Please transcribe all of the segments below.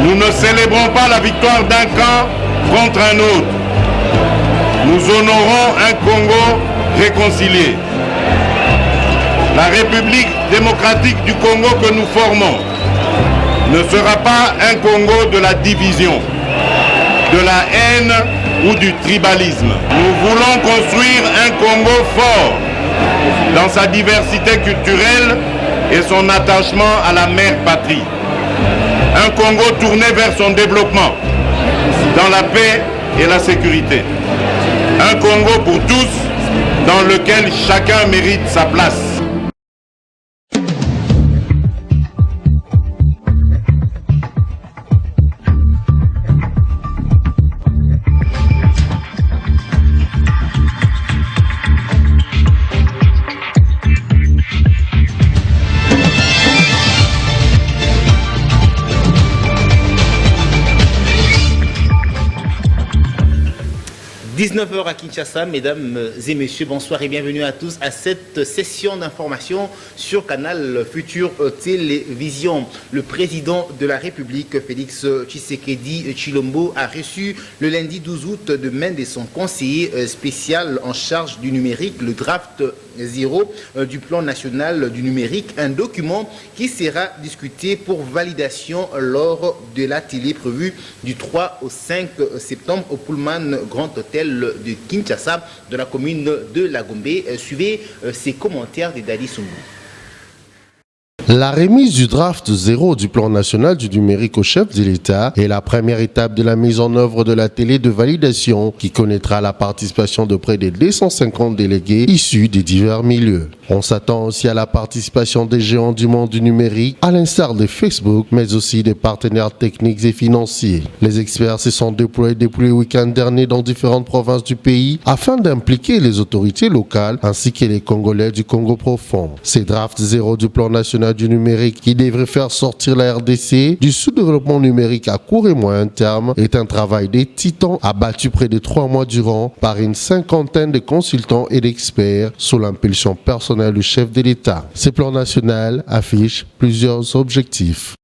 Nous ne célébrons pas la victoire d'un camp contre un autre. Nous honorons un Congo réconcilié. La République démocratique du Congo que nous formons ne sera pas un Congo de la division, de la haine ou du tribalisme. Nous voulons construire un Congo fort dans sa diversité culturelle et son attachement à la mère patrie. Un Congo tourné vers son développement, dans la paix et la sécurité. Un Congo pour tous, dans lequel chacun mérite sa place. – 19h à Kinshasa, mesdames et messieurs, bonsoir et bienvenue à tous à cette session d'information sur Canal Futur Télévision. Le président de la République, Félix Tshisekedi Tshilombo, a reçu le lundi 12 août de main de son conseiller spécial en charge du numérique, le draft 0 du plan national du numérique, un document qui sera discuté pour validation lors de l'atelier prévu du 3 au 5 septembre au Pullman Grand Hôtel de Kinshasa, de la commune de Lagombe. Suivez ces commentaires de Dadi Sumbu. La remise du draft 0 du plan national du numérique au chef de l'État est la première étape de la mise en œuvre de la télé de validation qui connaîtra la participation de près de 250 délégués issus des divers milieux. On s'attend aussi à la participation des géants du monde du numérique, à l'instar de Facebook, mais aussi des partenaires techniques et financiers. Les experts se sont déployés depuis le week-end dernier dans différentes provinces du pays afin d'impliquer les autorités locales ainsi que les Congolais du Congo profond. Ces drafts 0 du plan national du numérique qui devrait faire sortir la RDC du sous-développement numérique à court et moyen terme est un travail des titans abattu près de 3 mois durant par une cinquantaine de consultants et d'experts sous l'impulsion personnelle du chef de l'État. Ce plan national affiche plusieurs objectifs.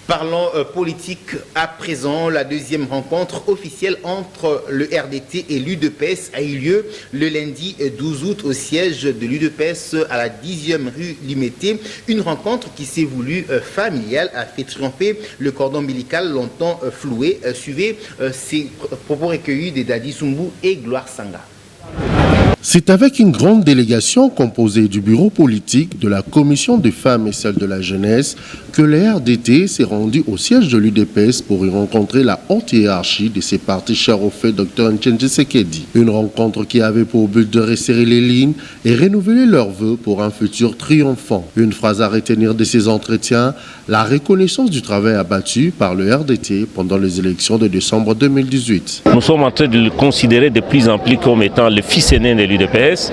Parlons politique à présent. La deuxième rencontre officielle entre le RDT et l'UDPS a eu lieu le lundi 12 août au siège de l'UDPS à la 10e rue Limété. Une rencontre qui s'est voulue familiale a fait triompher le cordon ombilical longtemps floué. Suivez ces propos recueillis de Dadi Sumbu et Gloire Sanga. C'est avec une grande délégation composée du bureau politique, de la commission des femmes et celle de la jeunesse que le RDT s'est rendu au siège de l'UDPS pour y rencontrer la haute hiérarchie de ses partis chers au fait Dr Tshisekedi. Une rencontre qui avait pour but de resserrer les lignes et renouveler leurs vœux pour un futur triomphant. Une phrase à retenir de ces entretiens, la reconnaissance du travail abattu par le RDT pendant les élections de décembre 2018. Nous sommes en train de le considérer de plus en plus comme étant le fils aîné de l'UDPS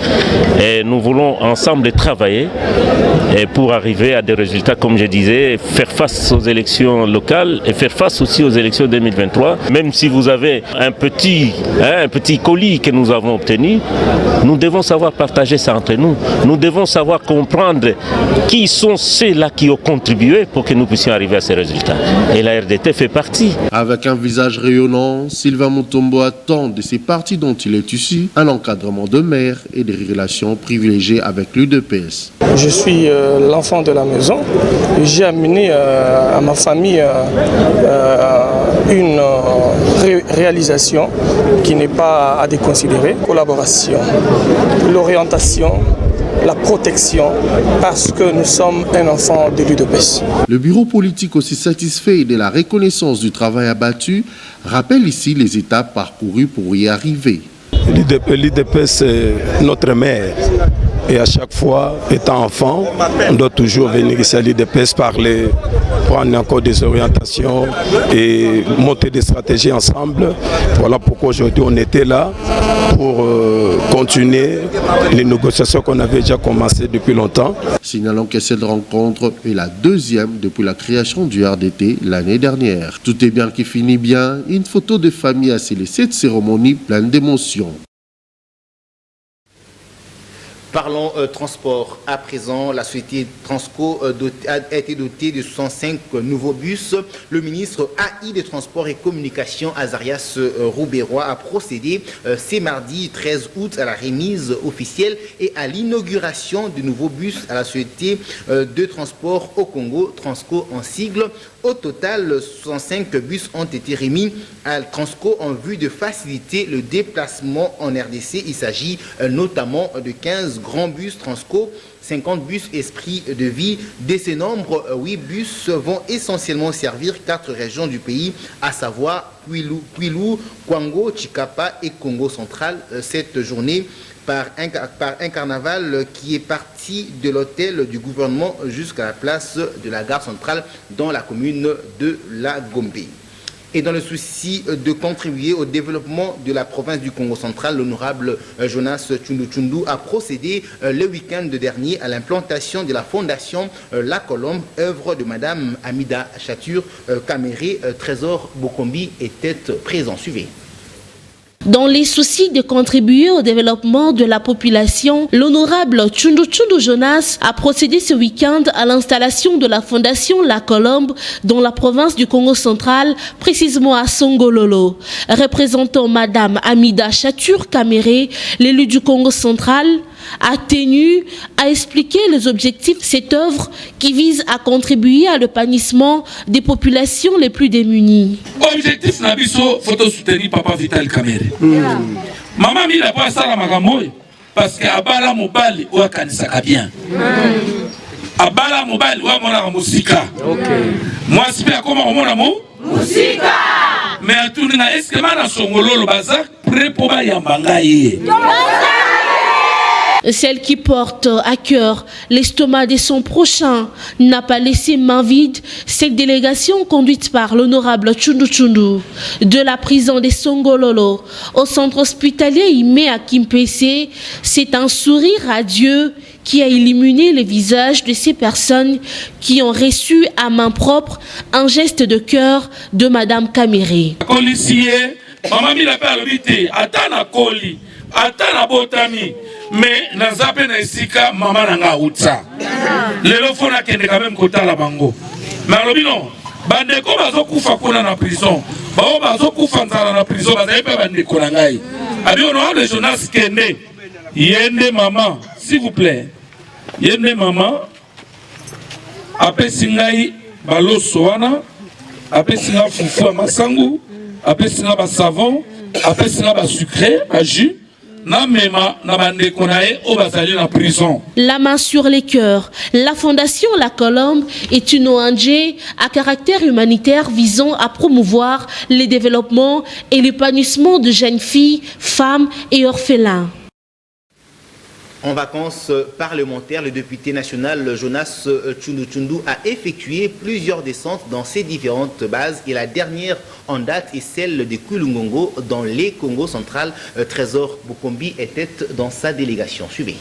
et nous voulons ensemble travailler pour arriver à des résultats, comme je disais, faire face aux élections locales et faire face aussi aux élections 2023. Même si vous avez un petit colis que nous avons obtenu, nous devons savoir partager ça entre nous. Nous devons savoir comprendre qui sont ceux-là qui ont contribué pour que nous puissions arriver à ces résultats. Et la RDT fait partie. Avec un visage rayonnant, Sylvain Mutombo attend de ces partis dont il est issu un encadrement de maire et des relations privilégiées avec l'UDPS. Je suis l'enfant de la maison. J'ai amené à ma famille une réalisation qui n'est pas à déconsidérer. Collaboration, l'orientation, la protection, parce que nous sommes un enfant de l'UDPS. Le bureau politique, aussi satisfait de la reconnaissance du travail abattu, rappelle ici les étapes parcourues pour y arriver. L'UDPS, c'est notre mère. Et à chaque fois, étant enfant, on doit toujours venir ici à l'UDPS parler, prendre encore des orientations et monter des stratégies ensemble. Voilà pourquoi aujourd'hui on était là pour continuer les négociations qu'on avait déjà commencées depuis longtemps. Signalons que cette rencontre est la deuxième depuis la création du RDT l'année dernière. Tout est bien qui finit bien. Une photo de famille a scellé cette cérémonie pleine d'émotions. Parlons transport. À présent, la société Transco a été dotée de 65 nouveaux bus. Le ministre AI des Transports et Communications, Azarias Rouberois, a procédé ce mardi 13 août à la remise officielle et à l'inauguration de nouveaux bus à la société de transport au Congo, Transco en sigle. Au total, 65 bus ont été remis à Transco en vue de faciliter le déplacement en RDC. Il s'agit notamment de 15 grands bus Transco, 50 bus Esprit de Vie. De ces nombres, 8 bus vont essentiellement servir 4 régions du pays, à savoir Kwilu, Kwango, Chikapa et Congo central. Cette journée, par un carnaval qui est parti de l'hôtel du gouvernement jusqu'à la place de la gare centrale dans la commune de la Gombe. Et dans le souci de contribuer au développement de la province du Congo central, l'honorable Jonas Tshundu a procédé le week-end dernier à l'implantation de la fondation La Colombe, œuvre de Madame Amida Chatur Kamere. Trésor Bokombi était présent. Suivez. Dans les soucis de contribuer au développement de la population, l'honorable Tshundu Jonas a procédé ce week-end à l'installation de la fondation La Colombe dans la province du Congo central, précisément à Songololo. Représentant Madame Amida Chatur Kamere, l'élu du Congo central, a tenu à expliquer les objectifs de cette œuvre qui vise à contribuer à l'épanouissement des populations les plus démunies. Objectif Nabiso, photo soutenir Papa Vital Kamere. Maman mi la pas ça la magamoy parce que abala mobali ou akanisaka bien. Abala mobali ou mona musika. Moi c'est pas comment on mona musika. Mais à tout est-ce que mana songololo bazar prêt pour ba yambanga yé. Celle qui porte à cœur l'estomac de son prochain n'a pas laissé main vide. Cette délégation conduite par l'honorable Tshundu de la prison de Songololo au centre hospitalier Ime à Kimpese, c'est un sourire radieux qui a illuminé les visages de ces personnes qui ont reçu à main propre un geste de cœur de Madame Kamere. Maman mi la parlité, atana koli, atana botami. Mais nazape na isika mama nanga utsa lelo fona kende quand même kota la bango mais alobino bandeko bazokufa kuna na prison bao bazokufa nzala na prison bazayepe bandeko na ngai abi honorable Jonas kende yende mama s'il vous plaît yende mama apesi ngai baloso wana apesi nga fufu masangu apesi nga ba savon apesi nga ba sucré ba jus. La main sur les cœurs, la fondation La Colombe est une ONG à caractère humanitaire visant à promouvoir le développement et l'épanouissement de jeunes filles, femmes et orphelins. En vacances parlementaires, le député national Jonas Tshundu a effectué plusieurs descentes dans ces différentes bases et la dernière en date est celle de Kulungongo dans les Congo central. Trésor Bokombi était dans sa délégation. Suivez.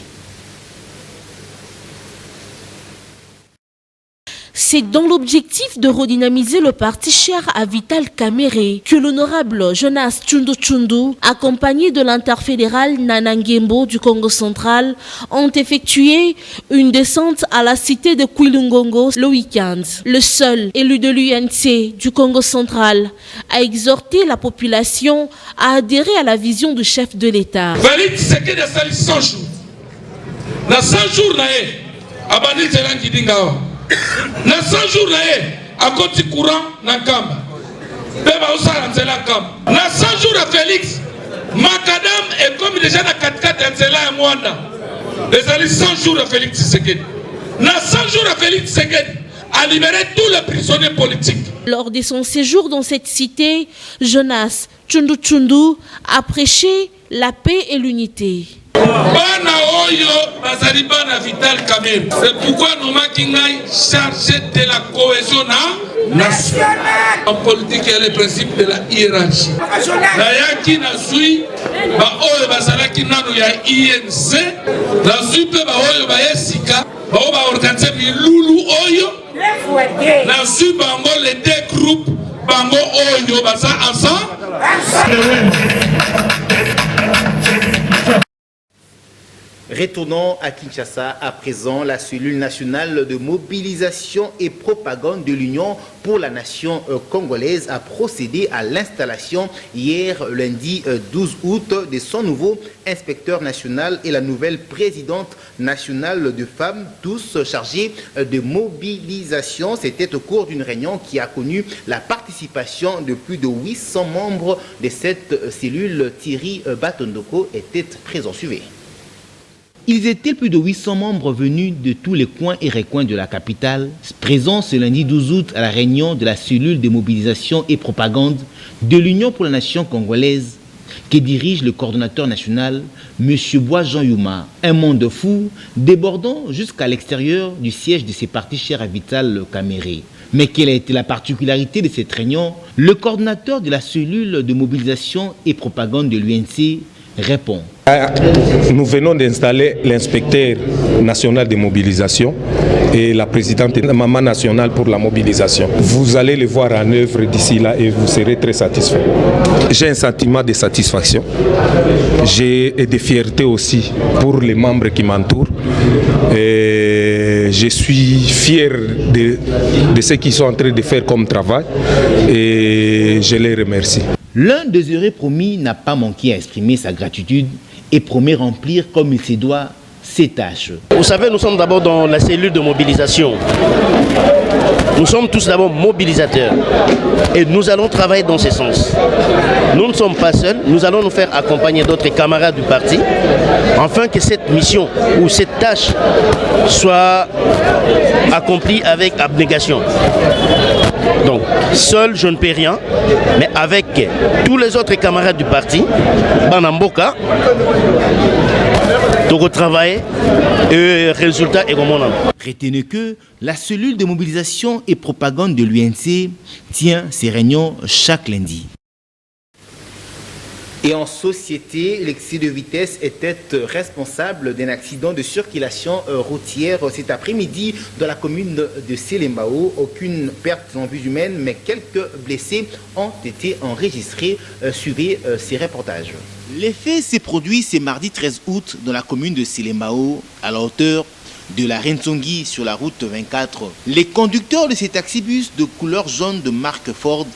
C'est dans l'objectif de redynamiser le parti cher à Vital Kamere que l'honorable Jonas Tshundu, accompagné de l'interfédéral Nanangembo du Congo central, ont effectué une descente à la cité de Kwilungongo le week-end. Le seul élu de l'UNC du Congo central a exhorté la population à adhérer à la vision du chef de l'État. Na 100 jours à côté courant na Kamba. Beba osala nzela Kamba. Na 100 jours à Félix, Macadam est comme déjà na 4-4 nzela ya Mwanda. Les 100 jours à Félix Tshisekedi. Na 100 jours à Félix Tshisekedi a libéré tous les prisonniers politiques. Lors de son séjour dans cette cité, Jonas Tshundu a prêché la paix et l'unité. Bana oyo bazali bana Vital Kamere. C'est pourquoi nous makingai chargé de la cohésion nationale. En politique, il y a le principe de la hiérarchie. La yaki na sui ba oyo bazalaki nanu ya INC, la supe ba oyo ba yesika, ba oyo ba organiser milulu oyo. La sui bango les deux groupes bango oyo baza ensemble. Retournons à Kinshasa à présent. La cellule nationale de mobilisation et propagande de l'Union pour la nation congolaise a procédé à l'installation hier lundi 12 août de son nouveau inspecteur national et la nouvelle présidente nationale de femmes, tous chargés de mobilisation. C'était au cours d'une réunion qui a connu la participation de plus de 800 membres de cette cellule. Thierry Batondoko était présent. Suivez. Ils étaient plus de 800 membres venus de tous les coins et recoins de la capitale, présents ce lundi 12 août à la réunion de la cellule de mobilisation et propagande de l'Union pour la nation congolaise, que dirige le coordonnateur national, M. Bois Jean Yuma. Un monde fou, débordant jusqu'à l'extérieur du siège de ses partis chers à Vital Kamerhe. Mais quelle a été la particularité de cette réunion? Le coordonnateur de la cellule de mobilisation et propagande de l'UNC répond. Nous venons d'installer l'inspecteur national de mobilisation et la présidente maman nationale pour la mobilisation. Vous allez les voir en œuvre d'ici là et vous serez très satisfaits. J'ai un sentiment de satisfaction. J'ai de fierté aussi pour les membres qui m'entourent. Je suis fier de ce qu'ils sont en train de faire comme travail et je les remercie. L'un des heureux promis n'a pas manqué à exprimer sa gratitude et promet remplir comme il se doit ses tâches. Vous savez, nous sommes d'abord dans la cellule de mobilisation. Nous sommes tous d'abord mobilisateurs et nous allons travailler dans ce sens. Nous ne sommes pas seuls, nous allons nous faire accompagner d'autres camarades du parti afin que cette mission ou cette tâche soit accomplie avec abnégation. Donc, seul je ne peux rien, mais avec tous les autres camarades du parti, Banamboka, de travailler et résultat est comme on a. Retenez que la cellule de mobilisation et propagande de l'UNC tient ses réunions chaque lundi. Et en société, l'excès de vitesse était responsable d'un accident de circulation routière cet après-midi dans la commune de Selembao. Aucune perte en vie humaine, mais quelques blessés ont été enregistrés. Suivez ces reportages. L'effet s'est produit ce mardi 13 août dans la commune de Selembao, à la hauteur de la Renzongi sur la route 24. Les conducteurs de ces taxibus de couleur jaune de marque Ford,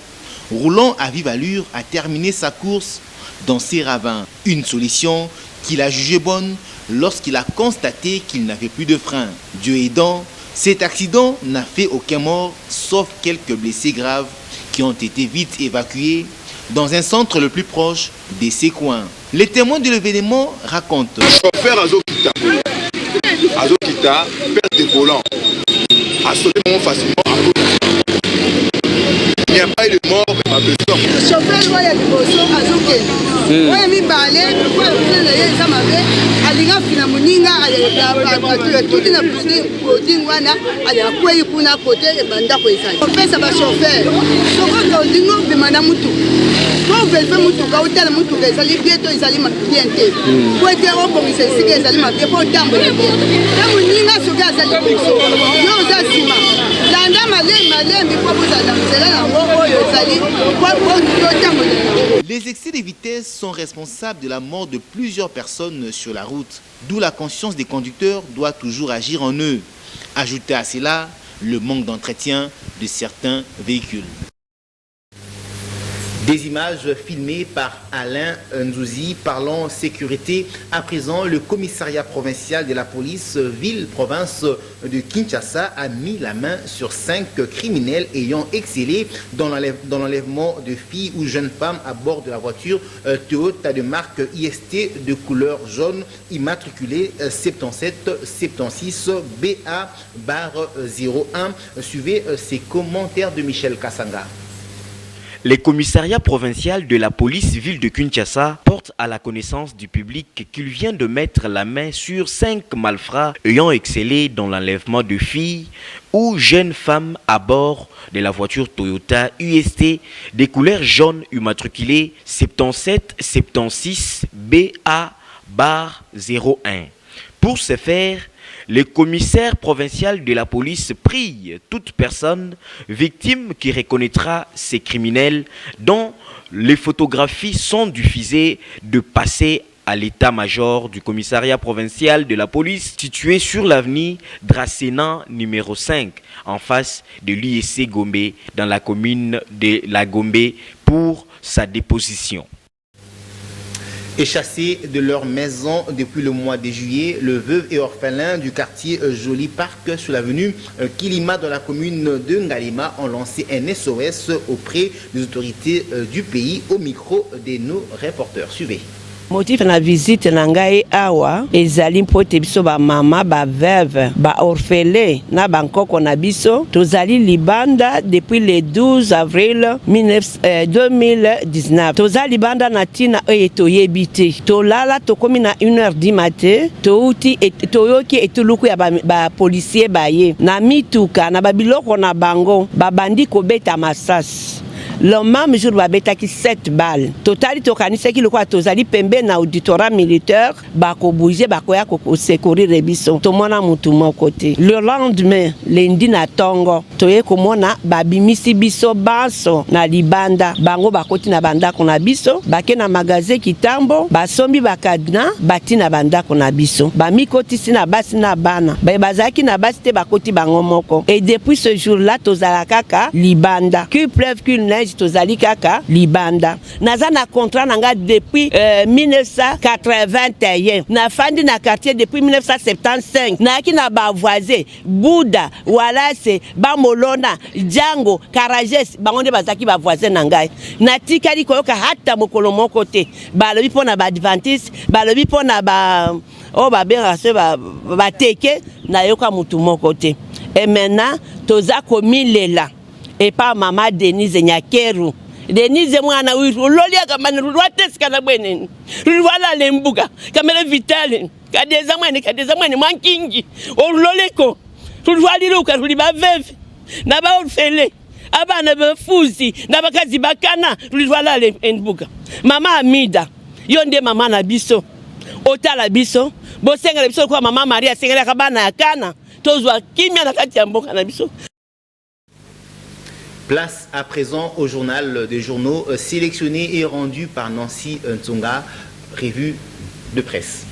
roulant à vive allure, a terminé sa course dans ces ravins. Une solution qu'il a jugée bonne lorsqu'il a constaté qu'il n'avait plus de frein. Dieu aidant, cet accident n'a fait aucun mort, sauf quelques blessés graves qui ont été vite évacués dans un centre le plus proche de ces coins. Les témoins de l'événement racontent. Le chauffeur Azokita perd des volants, a sauté facilement à cause. Il n'y a pas eu de mort, mais pas de sort. Le chauffeur voyait du bosso à Zoké. Voyait mi balai, le fois le ça m'avait, aliga fina muninga, aliga tout na poussé, coding wana, aliga quoi y kuna côté et banda quoi ça. On fait ça va chauffeur. Soko codingo be manamutu. Quand vous faites mutu, quand vous allez mutu, les alliés bientôt ils allaient m'appienter. Pour être au bon, ils se disent qu'ils allaient m'appienter pour tambour. La muninga se gaze à l'ebosso. Yo zasima. Landa malé, mais quoi vous allez, c'est là. Les excès de vitesse sont responsables de la mort de plusieurs personnes sur la route, d'où la conscience des conducteurs doit toujours agir en eux. Ajoutez à cela le manque d'entretien de certains véhicules. Des images filmées par Alain Nzouzi parlant sécurité. À présent, le commissariat provincial de la police ville-province de Kinshasa a mis la main sur 5 criminels ayant excellé dans l'enlèvement de filles ou jeunes femmes à bord de la voiture Toyota de marque IST de couleur jaune immatriculée 7776 BA-01. Suivez ces commentaires de Michel Kassanga. Le commissariat provincial de la police ville de Kinshasa porte à la connaissance du public qu'il vient de mettre la main sur 5 malfrats ayant excellé dans l'enlèvement de filles ou jeunes femmes à bord de la voiture Toyota UST des couleurs jaunes immatriculées 7776 BA-01. Pour ce faire, le commissaire provincial de la police prie toute personne victime qui reconnaîtra ces criminels dont les photographies sont diffusées de passer à l'état-major du commissariat provincial de la police situé sur l'avenue Dracena numéro 5 en face de l'UIC Gombe dans la commune de La Gombe pour sa déposition. Et chassés de leur maison depuis le mois de juillet, le veuve et orphelin du quartier Joli Parc sur l'avenue Kilima dans la commune de Ngalima ont lancé un SOS auprès des autorités du pays au micro de nos reporters. Suivez. Motif na visite na ngai awa ezali mpote biso ba mama ba veuve ba orphelin na bankoko na biso tozali libanda depuis le 12 avril 2019 tozali libanda na tina oyo toyebi te tolala tokomi na 1h du matin touti toyoki etuluku ya ba policier baye na mituka na babiloko na bango babandi kobeta masasi. Le même jour, babetaki 7 balles. Totali tokanisa ki lokwa tozali pembe na auditorat militaire, bako bouger bakoya ko secourir biso. Tomona mutu moko te. Le lendemain, lundi na tongo, toye komona babimisi biso baso na libanda. Bango bakoti na bandako na biso, bake na magasin kitambo, basombi bakadna, bati na bandako na biso. Bamikoti si na basi na bana. Bazaki na basi te bakoti bango moko. Et depuis ce jour-là, tozala kaka libanda. Qu'il pleuve, qu'il neige, tozali kaka libanda. Naza na contrat nanga depuis 1981. Na fandi na quartier depuis 1975. Na ki na ba voisin Bouda, Walase, Bamolona, Django, Karajes, bangonde bazaki ba voisin nangai. Na tikali koyoka hata mokolo moko te. Balobi pona ba Adventiste, balobi pona ba ba berase ba teke na yoka mutu moko te. Et maintenant toza komi lela. Et pas maman Denise Nyakeru. Denise mwana wiru lolia kama nruwate sikana bwene. Rwala lembuga kamera vitale. Kadeza mwana mankingi. Ololeko. Rwali ruka ruliba veve. Na ba orfele. Abana bafuzi na bakazi bakana rwala lembuga. Mama Amida. Yonde mama na biso. Otala biso. Bosenga biso kwa mama Maria sengela kabana yakana. Tozwa kimya na kati ya mboka na biso. Place à présent au journal des journaux sélectionnés et rendus par Nancy Ntsonga, revue de presse.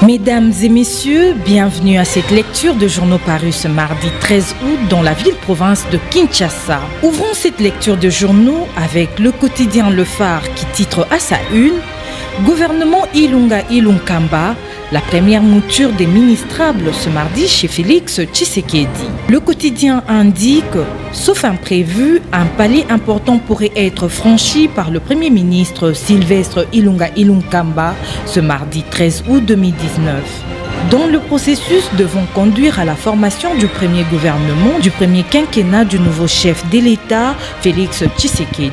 Mesdames et messieurs, bienvenue à cette lecture de journaux parus ce mardi 13 août dans la ville-province de Kinshasa. Ouvrons cette lecture de journaux avec le quotidien Le Phare qui titre à sa une « Gouvernement Ilunga Ilunkamba ». La première mouture des ministrables ce mardi chez Félix Tshisekedi. Le quotidien indique, sauf imprévu, un palier important pourrait être franchi par le Premier ministre Sylvestre Ilunga Ilunkamba ce mardi 13 août 2019. Dont le processus devant conduire à la formation du premier gouvernement, du premier quinquennat du nouveau chef de l'État, Félix Tshisekedi.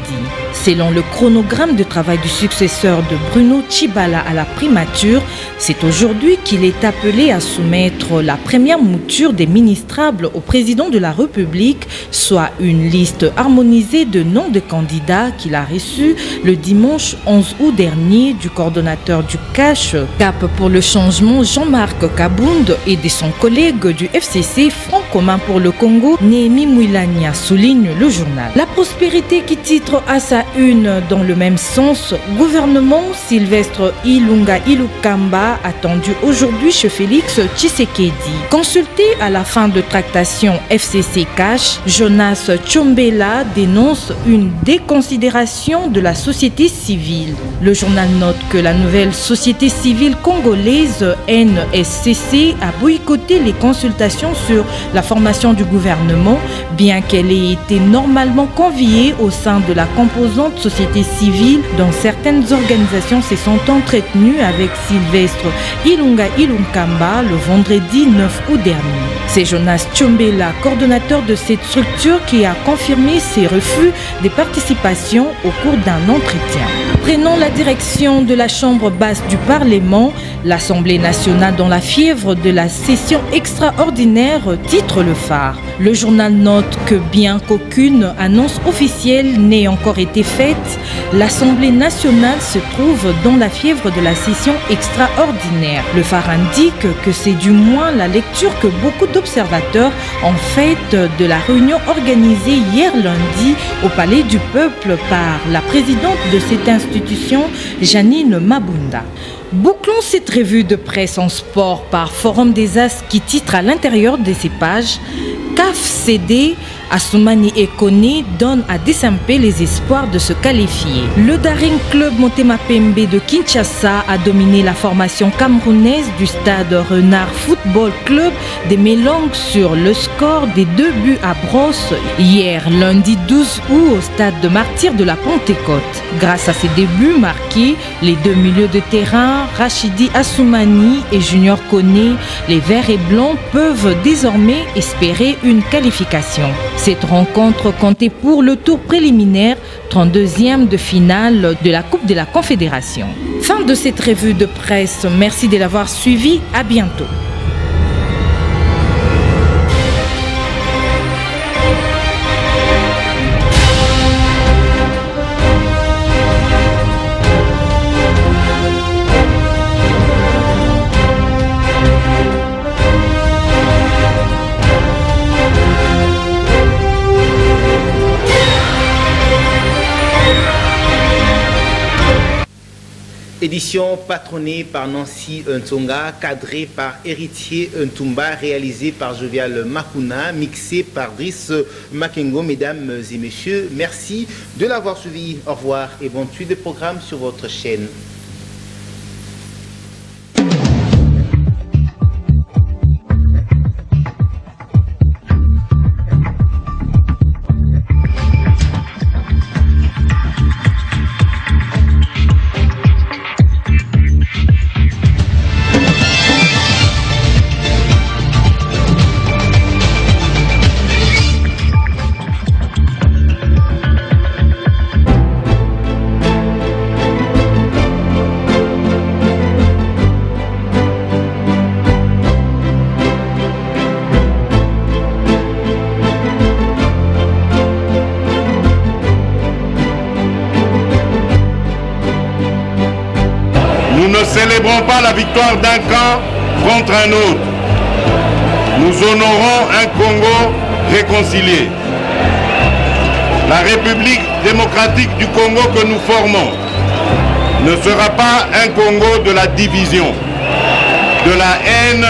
Selon le chronogramme de travail du successeur de Bruno Tshibala à la primature, c'est aujourd'hui qu'il est appelé à soumettre la première mouture des ministrables au président de la République, soit une liste harmonisée de noms de candidats qu'il a reçus le dimanche 11 août dernier du coordonnateur du CACH, Cap pour le changement Jean-Marc Kabound et de son collègue du FCC Front commun pour le Congo, Néhémie Mouilania, souligne le journal. La prospérité qui titre à sa une dans le même sens, gouvernement Sylvestre Ilunga Ilunkamba attendu aujourd'hui chez Félix Tshisekedi. Consulté à la fin de tractation FCC Cash, Jonas Tchombela dénonce une déconsidération de la société civile. Le journal note que la nouvelle société civile congolaise NSCC a boycotté les consultations sur la formation du gouvernement, bien qu'elle ait été normalement conviée au sein de la composante société civile dont certaines organisations se sont entretenues avec Sylvestre Ilunga Ilunkamba le vendredi 9 août dernier. C'est Jonas Tchombela, coordonnateur de cette structure, qui a confirmé ses refus de participation au cours d'un entretien. Prenant la direction de la Chambre basse du Parlement, L'Assemblée nationale dans la fièvre de la session extraordinaire, titre Le Phare. Le journal note que bien qu'aucune annonce officielle n'ait encore été faite, l'Assemblée nationale se trouve dans la fièvre de la session extraordinaire. Le Phare indique que c'est du moins la lecture que beaucoup d'observateurs ont faite de la réunion organisée hier lundi au Palais du Peuple par la présidente de cette institution, Janine Mabunda. Bouclons cette revue de presse en sport par Forum des As qui titre à l'intérieur de ses pages CAF CD, Assoumani et Koné donnent à Desampé les espoirs de se qualifier. Le Daring Club Motema Pembe de Kinshasa a dominé la formation camerounaise du stade Renard Football Club des Mélanges sur le score des 2 buts à brosse hier lundi 12 août au stade de Martyrs de la Pentecôte. Grâce à ces débuts marqués, les 2 milieux de terrain, Rachidi Assoumani et Junior Koné, les Verts et Blancs peuvent désormais espérer une qualification. Cette rencontre comptait pour le tour préliminaire, 32e de finale de la Coupe de la Confédération. Fin de cette revue de presse. Merci de l'avoir suivi. À bientôt. Édition patronnée par Nancy Ntonga, cadrée par Héritier Ntumba, réalisée par Jovial Makuna, mixée par Driss Makengo. Mesdames et messieurs, merci de l'avoir suivi. Au revoir et bonne suite de programme sur votre chaîne. Nous ne célébrons pas la victoire d'un camp contre un autre. Nous honorons un Congo réconcilié. La République démocratique du Congo que nous formons ne sera pas un Congo de la division, de la haine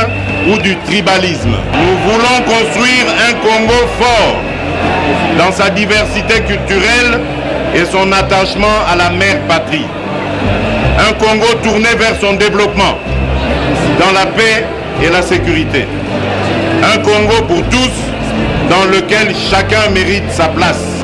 ou du tribalisme. Nous voulons construire un Congo fort dans sa diversité culturelle et son attachement à la mère patrie. Un Congo tourné vers son développement, dans la paix et la sécurité. Un Congo pour tous, dans lequel chacun mérite sa place.